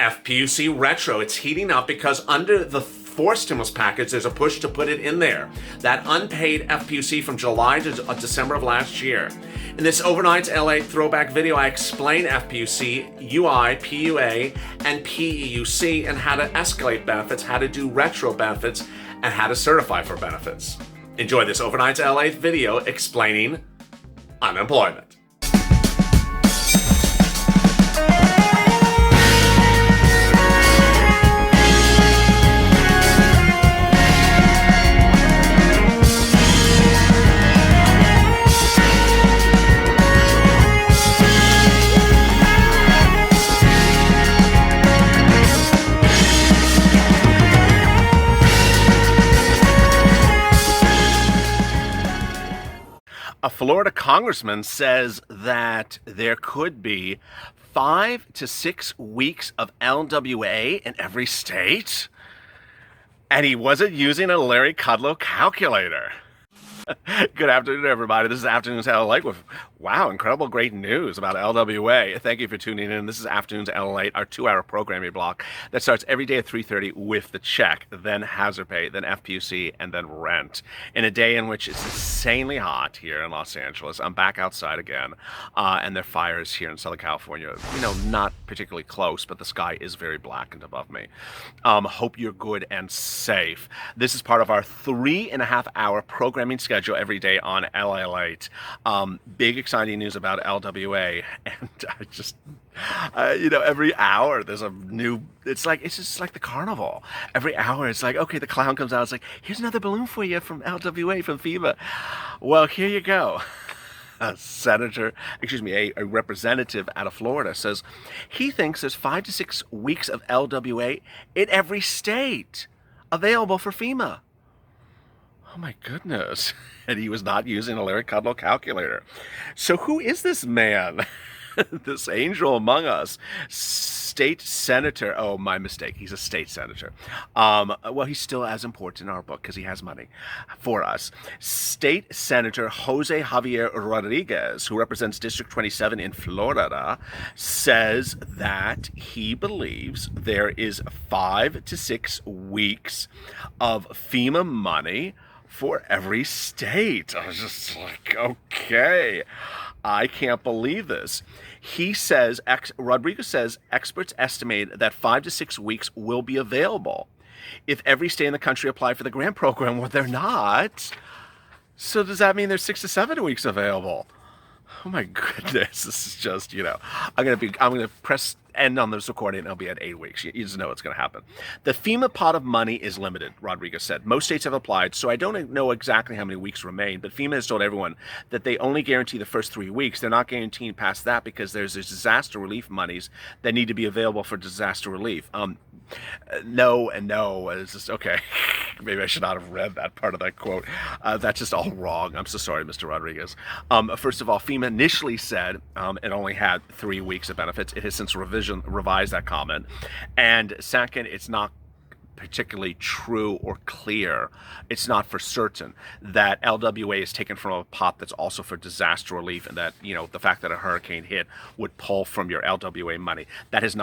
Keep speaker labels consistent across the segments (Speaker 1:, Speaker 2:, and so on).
Speaker 1: FPUC retro. It's heating up because under the fourth stimulus package, there's a push to put it in there. That unpaid FPUC from July to December of last year. In this Overnight LA throwback video, I explain FPUC, UI, PUA, and PEUC, and how to escalate benefits, how to do retro benefits, and how to certify for benefits. Enjoy this Overnight LA video explaining unemployment. A Florida congressman says that there could be 5 to 6 weeks of LWA in every state, and he wasn't using a Larry Kudlow calculator. Good afternoon, everybody. This is Afternoons LALATE with, wow, incredible, great news about LWA. Thank you for tuning in. This is Afternoons LALATE, our 2-hour programming block that starts every day at 3:30 with the check, then hazard pay, then FPUC, and then rent. In a day in which it's insanely hot here in Los Angeles. I'm back outside again, and there are fires here in Southern California. You know, not particularly close, but the sky is very blackened above me. Hope you're good and safe. This is part of our 3.5-hour programming schedule every day on LALATE. Big exciting news about LWA, and I just, every hour there's a new, it's just like the carnival. Every hour it's like, okay, the clown comes out, it's like, here's another balloon for you from LWA, from FEMA. Well, here you go. A representative out of Florida says he thinks there's 5 to 6 weeks of LWA in every state available for FEMA. Oh my goodness. And he was not using a Larry Kudlow calculator. So who is this man? This angel among us? State senator. Oh, my mistake. He's a state senator. Well, he's still as important in our book because he has money for us. State Senator Jose Javier Rodriguez, who represents District 27 in Florida, says that he believes there is 5 to 6 weeks of FEMA money for every state. I was just like, okay, I can't believe this. He says, Rodriguez says, experts estimate that 5 to 6 weeks will be available if every state in the country applied for the grant program. Well, they're not. So does that mean there's 6 to 7 weeks available? Oh my goodness, this is just, I'm gonna press end on this recording and it'll be at 8 weeks. You just know what's gonna happen. The FEMA pot of money is limited, Rodriguez said. Most states have applied, so I don't know exactly how many weeks remain, but FEMA has told everyone that they only guarantee the first 3 weeks. They're not guaranteeing past that because there's disaster relief monies that need to be available for disaster relief. No and no. It's just, okay, maybe I should not have read that part of that quote. That's just all wrong. I'm so sorry, Mr. Rodriguez. First of all, FEMA initially said it only had 3 weeks of benefits. It has since revised that comment. And second, it's not particularly true or clear. It's not for certain that LWA is taken from a pot that's also for disaster relief, and that, the fact that a hurricane hit would pull from your LWA money. That has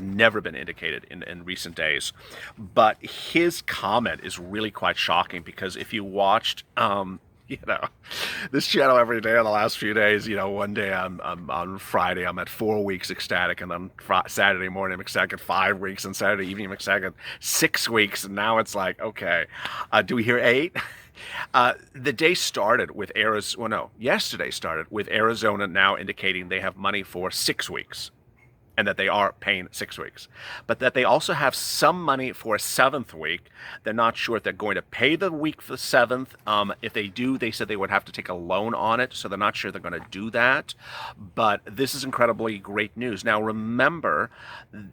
Speaker 1: never been indicated in recent days. But his comment is really quite shocking because if you watched, this channel every day on the last few days, one day I'm on Friday, I'm at 4 weeks ecstatic, and then Saturday morning I'm ecstatic at 5 weeks, and Saturday evening I'm ecstatic at 6 weeks, and now it's like, okay, do we hear 8? The day started with yesterday started with Arizona now indicating they have money for 6 weeks. And that they are paying 6 weeks, but that they also have some money for a 7th week. They're not sure if they're going to pay the week for the 7th. If they do, they said they would have to take a loan on it, so they're not sure they're going to do that. But this is incredibly great news. Now, remember,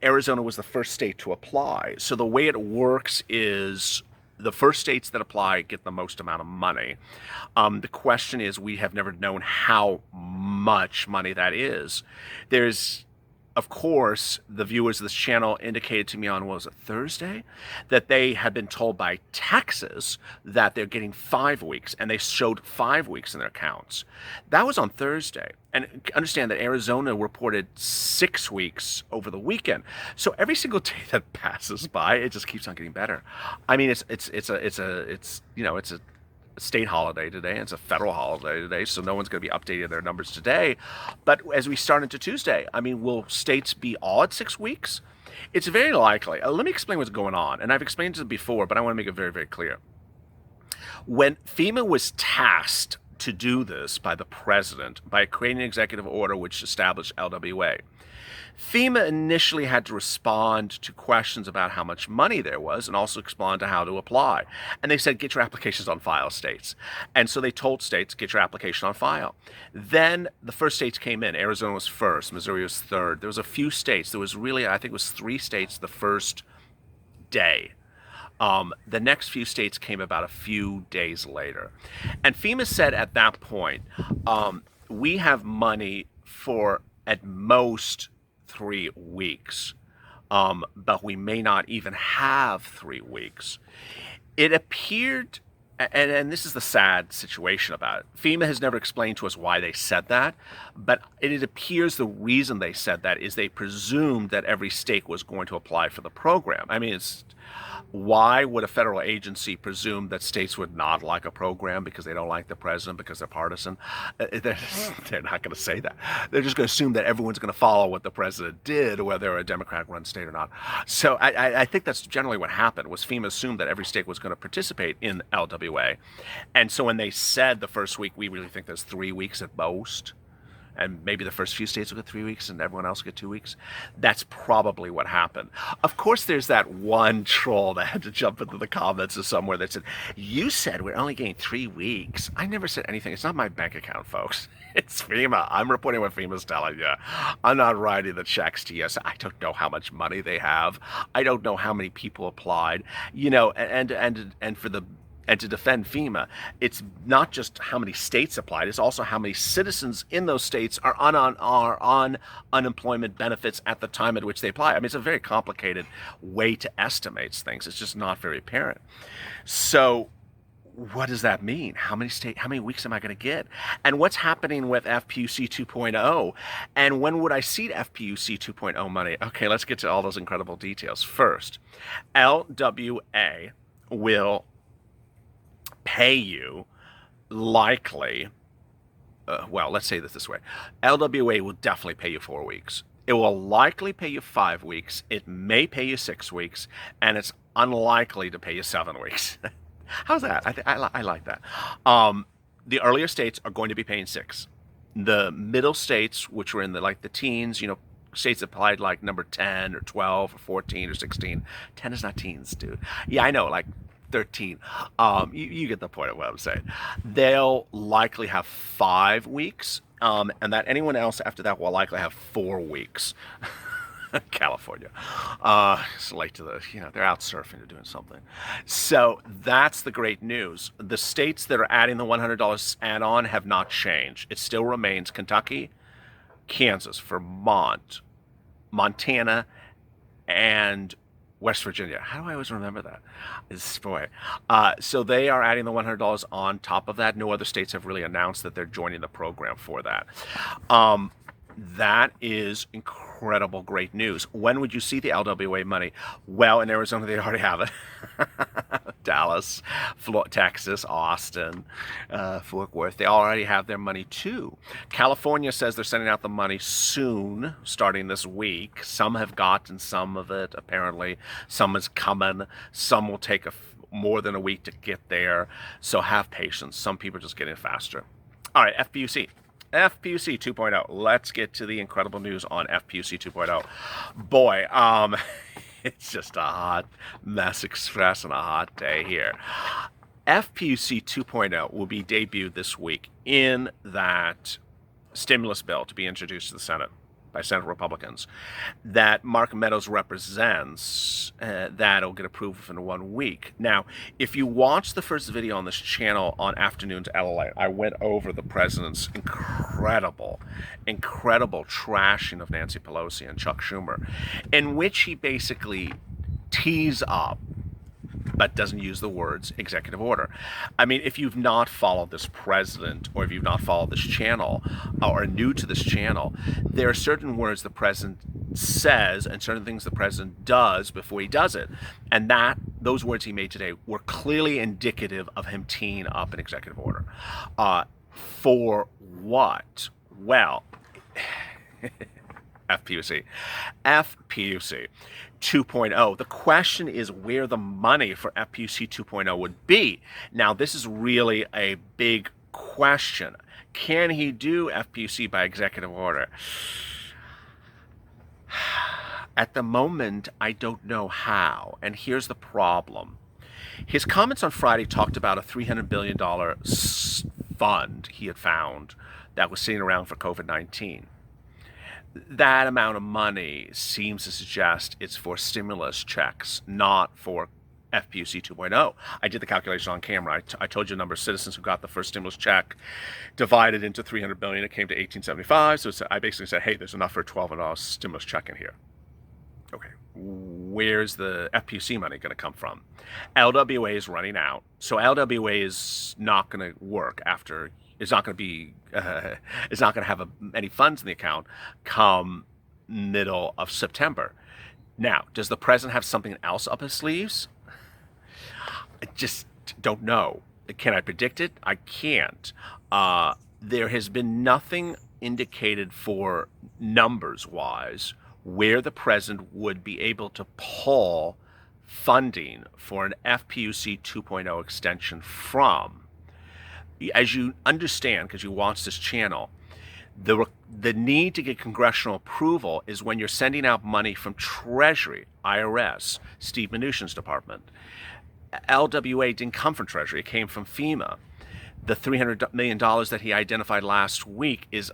Speaker 1: Arizona was the first state to apply. So the way it works is the first states that apply get the most amount of money. The question is, we have never known how much money that is. Of course, the viewers of this channel indicated to me on, was it Thursday, that they had been told by Texas that they're getting 5 weeks, and they showed 5 weeks in their accounts. That was on Thursday. And understand that Arizona reported 6 weeks over the weekend. So every single day that passes by, it just keeps on getting better. I mean, it's a state holiday today. It's a federal holiday today, so no one's going to be updating their numbers today. But as we start into Tuesday, I mean, will states be all at 6 weeks? It's very likely. Let me explain what's going on. And I've explained it before, but I want to make it very, very clear. When FEMA was tasked to do this by the president by creating an executive order which established LWA, FEMA initially had to respond to questions about how much money there was and also respond to how to apply. And they said, get your applications on file, states. And so they told states, get your application on file. Then the first states came in. Arizona was first. Missouri was third. There was a few states. There was really, I think it was 3 states the first day. The next few states came about a few days later. And FEMA said at that point, we have money for at most 3 weeks, but we may not even have 3 weeks. It appeared, and this is the sad situation about it, FEMA has never explained to us why they said that, but it appears the reason they said that is they presumed that every state was going to apply for the program. I mean, why would a federal agency presume that states would not like a program because they don't like the president, because they're partisan? They're not going to say that. They're just going to assume that everyone's going to follow what the president did, whether they're a Democrat-run state or not. So I think that's generally what happened, was FEMA assumed that every state was going to participate in LWA. And so when they said the first week, we really think there's 3 weeks at most, and maybe the first few states will get 3 weeks and everyone else will get 2 weeks. That's probably what happened. Of course, there's that one troll that had to jump into the comments or somewhere that said, you said we're only getting 3 weeks. I never said anything. It's not my bank account, folks. It's FEMA. I'm reporting what FEMA's telling you. I'm not writing the checks to you. So I don't know how much money they have. I don't know how many people applied. You know, and for the and to defend FEMA, it's not just how many states applied, it's also how many citizens in those states are on unemployment benefits at the time at which they apply. I mean, it's a very complicated way to estimate things. It's just not very apparent. So what does that mean? How many weeks am I going to get? And what's happening with FPUC 2.0? And when would I see FPUC 2.0 money? Okay, let's get to all those incredible details. First, LWA will pay you likely, well, let's say this way. LWA will definitely pay you 4 weeks. It will likely pay you 5 weeks. It may pay you 6 weeks, and it's unlikely to pay you 7 weeks. How's that? I like that. The earlier states are going to be paying 6. The middle states, which were in the teens, states applied like number 10 or 12 or 14 or 16. 10 is not teens, dude. Yeah, I know, 13. You get the point of what I'm saying. They'll likely have 5 weeks, and that anyone else after that will likely have 4 weeks. California. It's late to they're out surfing or doing something. So that's the great news. The states that are adding the $100 add-on have not changed. It still remains Kentucky, Kansas, Vermont, Montana, and West Virginia. How do I always remember that? So they are adding the $100 on top of that. No other states have really announced that they're joining the program for that. That is incredible, great news. When would you see the LWA money? Well, in Arizona, they already have it. Dallas, Texas, Austin, Fort Worth, they already have their money too. California says they're sending out the money soon, starting this week. Some have gotten some of it, apparently. Some is coming. Some will take more than a week to get there. So have patience. Some people are just getting faster. All right, FPUC. FPUC 2.0. Let's get to the incredible news on FPUC 2.0. Boy, it's just a hot mess express and a hot day here. FPUC 2.0 will be debuted this week in that stimulus bill to be introduced to the Senate by Senate Republicans that Mark Meadows represents. That'll get approved in 1 week. Now, if you watch the first video on this channel on Afternoons LALATE, I went over the president's incredible trashing of Nancy Pelosi and Chuck Schumer, in which he basically tees up but doesn't use the words executive order. I mean, if you've not followed this president, or if you've not followed this channel, or are new to this channel, there are certain words the president says and certain things the president does before he does it. And those words he made today were clearly indicative of him teeing up an executive order. For what? Well, FPUC 2.0. The question is where the money for FPUC 2.0 would be. Now, this is really a big question. Can he do FPUC by executive order? At the moment, I don't know how. And here's the problem. His comments on Friday talked about a $300 billion fund he had found that was sitting around for COVID-19. That amount of money seems to suggest it's for stimulus checks, not for FPUC 2.0. I did the calculation on camera. I told you the number of citizens who got the first stimulus check divided into 300 billion. It came to 1875. So I basically said, hey, there's enough for a $1,200 stimulus check in here. Okay, where's the FPUC money going to come from? LWA is running out. So LWA is not going to work after. It's not going to be. It's not going to have any funds in the account come middle of September. Now, does the president have something else up his sleeves? I just don't know. Can I predict it? I can't. There has been nothing indicated for numbers-wise where the president would be able to pull funding for an FPUC 2.0 extension from. As you understand, because you watch this channel, the need to get congressional approval is when you're sending out money from Treasury, IRS, Steve Mnuchin's department. LWA didn't come from Treasury, it came from FEMA. The $300 million that he identified last week is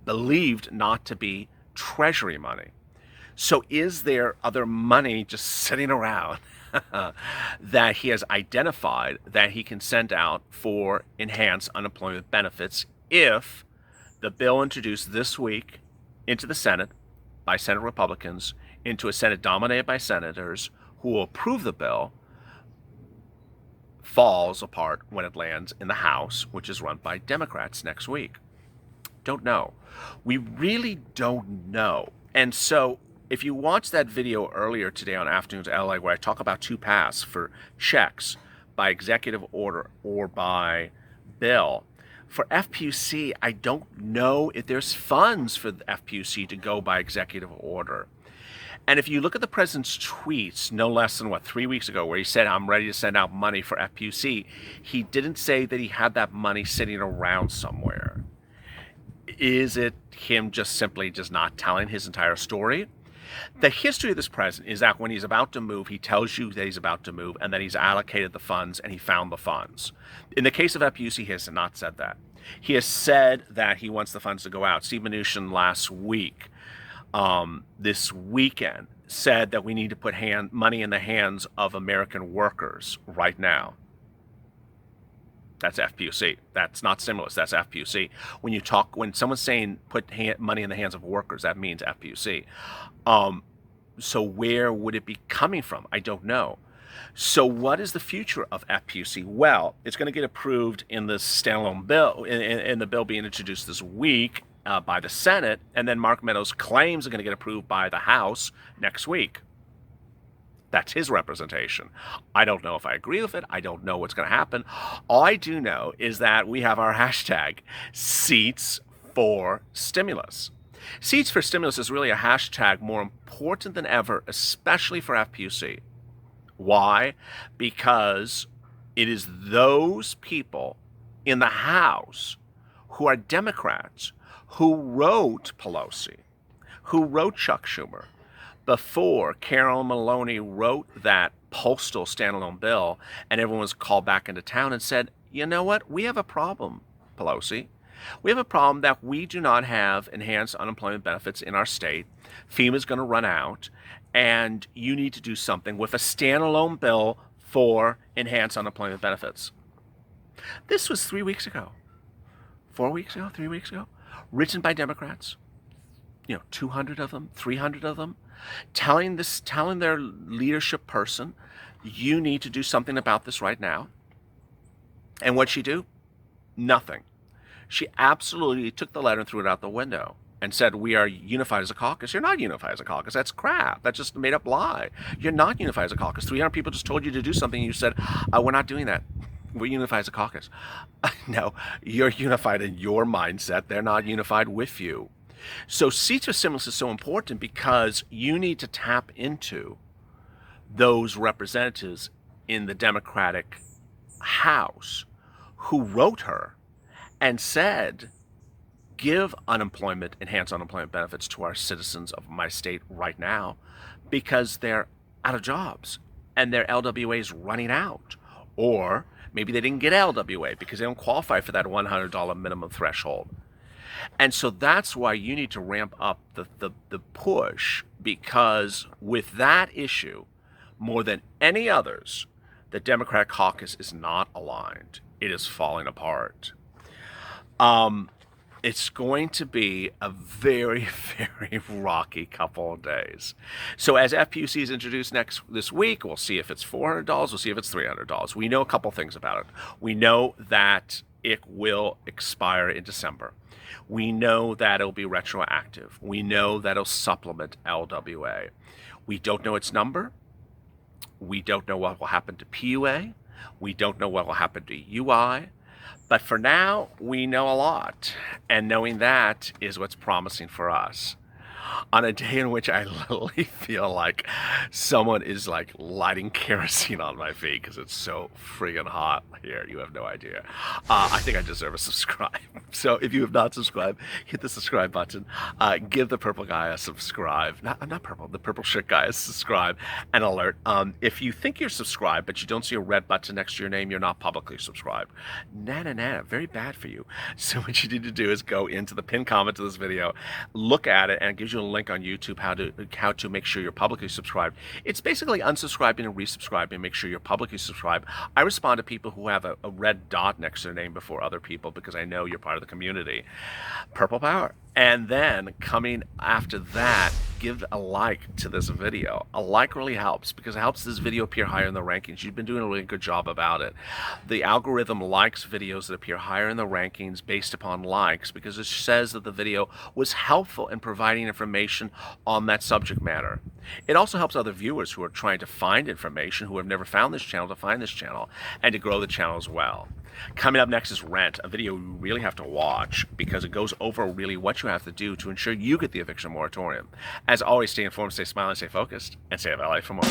Speaker 1: believed not to be Treasury money. So is there other money just sitting around that he has identified that he can send out for enhanced unemployment benefits if the bill introduced this week into the Senate by Senate Republicans, into a Senate dominated by senators who will approve the bill, falls apart when it lands in the House, which is run by Democrats next week? Don't know. We really don't know. And so if you watched that video earlier today on Afternoons LA, where I talk about two paths for checks by executive order or by bill, for FPUC, I don't know if there's funds for the FPUC to go by executive order. And if you look at the president's tweets, no less than, 3 weeks ago, where he said, I'm ready to send out money for FPUC, he didn't say that he had that money sitting around somewhere. Is it him just simply not telling his entire story? The history of this president is that when he's about to move, he tells you that he's about to move, and that he's allocated the funds and he found the funds. In the case of FPUC, he has not said that. He has said that he wants the funds to go out. Steve Mnuchin last week, this weekend, said that we need to put money in the hands of American workers right now. That's FPUC. That's not stimulus. That's FPUC. When someone's saying put money in the hands of workers, that means FPUC. So where would it be coming from? I don't know. So what is the future of FPUC? Well, it's going to get approved in the standalone bill, in the bill being introduced this week by the Senate, and then Mark Meadows claims are going to get approved by the House next week. That's his representation. I don't know if I agree with it. I don't know what's going to happen. All I do know is that we have our hashtag, Seats for Stimulus. Seats for Stimulus is really a hashtag more important than ever, especially for FPUC. Why? Because it is those people in the House who are Democrats who wrote Pelosi, who wrote Chuck Schumer, before Carolyn Maloney wrote that postal standalone bill, and everyone was called back into town and said, you know what, we have a problem, Pelosi. We have a problem that we do not have enhanced unemployment benefits in our state. FEMA's going to run out, and you need to do something with a standalone bill for enhanced unemployment benefits. This was 3 weeks ago, 4 weeks ago, 3 weeks ago, written by Democrats, 200 of them, 300 of them, telling their leadership person, you need to do something about this right now. And what'd she do? Nothing. She absolutely took the letter and threw it out the window and said, we are unified as a caucus. You're not unified as a caucus. That's crap. That's just a made up lie. You're not unified as a caucus. 300 people just told you to do something and you said, we're not doing that. We're unified as a caucus. No, you're unified in your mindset. They're not unified with you. So seats with stimulus is so important because you need to tap into those representatives in the Democratic House who wrote her and said, give enhanced unemployment benefits to our citizens of my state right now because they're out of jobs and their LWA is running out. Or maybe they didn't get LWA because they don't qualify for that $100 minimum threshold. And so that's why you need to ramp up the push, because with that issue, more than any others, the Democratic caucus is not aligned. It is falling apart. It's going to be a very, very rocky couple of days. So as FPUC is introduced this week, we'll see if it's $400, we'll see if it's $300. We know a couple things about it. We know that it will expire in December. We know that it'll be retroactive. We know that it'll supplement LWA. We don't know its number. We don't know what will happen to PUA. We don't know what will happen to UI. But for now, we know a lot. And knowing that is what's promising for us. On a day in which I literally feel like someone is like lighting kerosene on my feet because it's so friggin' hot here. You have no idea. I think I deserve a subscribe. So if you have not subscribed, hit the subscribe button. Give the purple guy a subscribe. Not purple, the purple shirt guy a subscribe and alert. If you think you're subscribed, but you don't see a red button next to your name, you're not publicly subscribed. Very bad for you. So what you need to do is go into the pinned comment to this video, look at it, and it gives you a link on YouTube how to make sure you're publicly subscribed. It's basically unsubscribing and resubscribing. Make sure you're publicly subscribed. I respond to people who have a red dot next to their name before other people because I know you're part of the community. Purple power. And then coming after that, give a like to this video. A like really helps because it helps this video appear higher in the rankings. You've been doing a really good job about it. The algorithm likes videos that appear higher in the rankings based upon likes because it says that the video was helpful in providing information on that subject matter. It also helps other viewers who are trying to find information, who have never found this channel, to find this channel and to grow the channel as well. Coming up next is Rent, a video you really have to watch because it goes over really what you have to do to ensure you get the eviction moratorium. As always, stay informed, stay smiling, stay focused, and stay at LA for more.